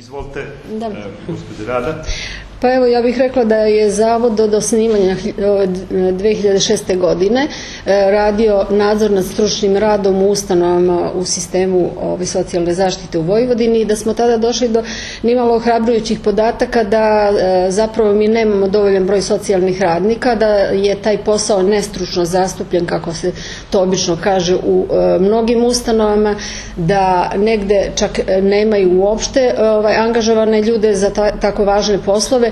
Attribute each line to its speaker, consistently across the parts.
Speaker 1: Izvolite, gospođa Rada.
Speaker 2: Pa evo, ja bih rekla da je Zavod od osnivanja 2006. godine radio nadzor nad stručnim radom u ustanovama u sistemu socijalne zaštite u Vojvodini i da smo tada došli do nimalo ohrabrujućih podataka da zapravo mi nemamo dovoljan broj socijalnih radnika, da je taj posao nestručno zastupljen, kako se to obično kaže, u mnogim ustanovama, da negde čak nemaju uopšte angažovane ljude za tako važne poslove.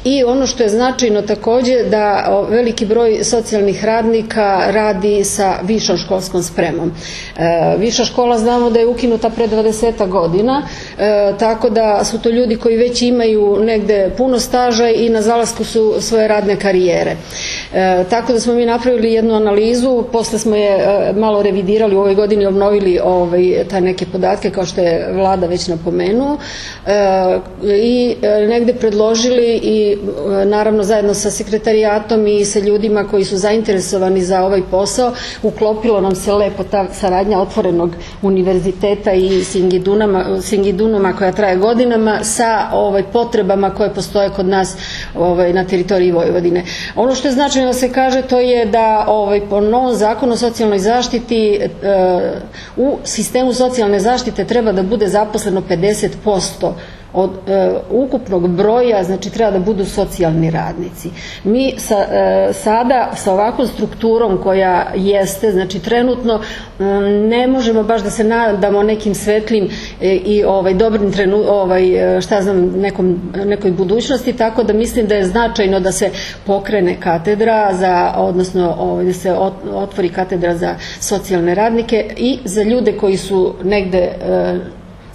Speaker 2: I ono što je značajno takođe, da veliki broj socijalnih radnika radi sa višom školskom spremom. Viša škola znamo da je ukinuta pre 20 godina, tako da su to ljudi koji već imaju negde puno staža i na zalasku su svoje radne karijere. Tako da smo mi napravili jednu analizu, posle smo je malo revidirali u ovoj godini, obnovili taj neke podatke kao što je Vlada već napomenuo i negde predložili i naravno zajedno sa sekretarijatom i sa ljudima koji su zainteresovani za ovaj posao, uklopilo nam se lepo ta saradnja Otvorenog univerziteta i Singidunuma koja traje godinama sa potrebama koje postoje kod nas na teritoriji Vojvodine. Ono što je značajno da se kaže, to je da po novom zakonu o socijalnoj zaštiti u sistemu socijalne zaštite treba da bude zaposleno 50% od ukupnog broja, znači treba da budu socijalni radnici. Mi sada sa ovakvom strukturom koja jeste, znači trenutno ne možemo baš da se nadamo nekim svetlim i dobrim nekoj budućnosti, tako da mislim da je značajno da se pokrene katedra, odnosno da se otvori katedra za socijalne radnike i za ljude koji su negde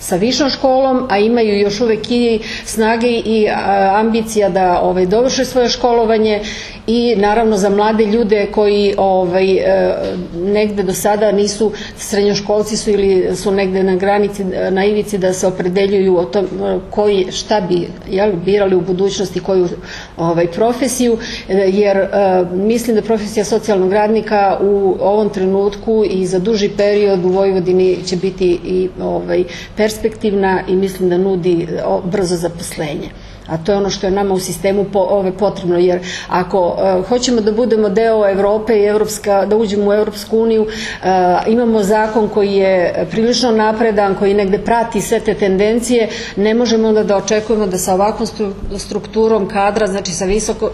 Speaker 2: sa višom školom, a imaju još uvek i snage i ambicija da dovrše svoje školovanje, i naravno za mlade ljude koji negde do sada nisu srednjoškolci su ili su negde na granici, na ivici da se opredeljuju o tom šta bi birali u budućnosti, koju profesiju, jer mislim da profesija socijalnog radnika u ovom trenutku i za duži period u Vojvodini će biti i perspektivna i mislim da nudi brzo zaposlenje. A to je ono što je nama u sistemu potrebno, jer ako hoćemo da budemo deo Evrope i da uđemo u Evropsku uniju, imamo zakon koji je prilično napredan, koji negde prati sve te tendencije, ne možemo onda da očekujemo da sa ovakvom strukturom kadra, znači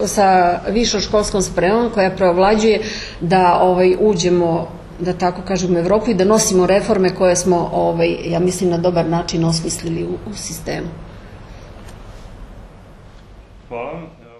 Speaker 2: sa višom školskom spremom koja preovlađuje, da uđemo, da tako kažem, u Evropu i da nosimo reforme koje smo, ja mislim, na dobar način osmislili u sistemu.
Speaker 1: Hvala vam.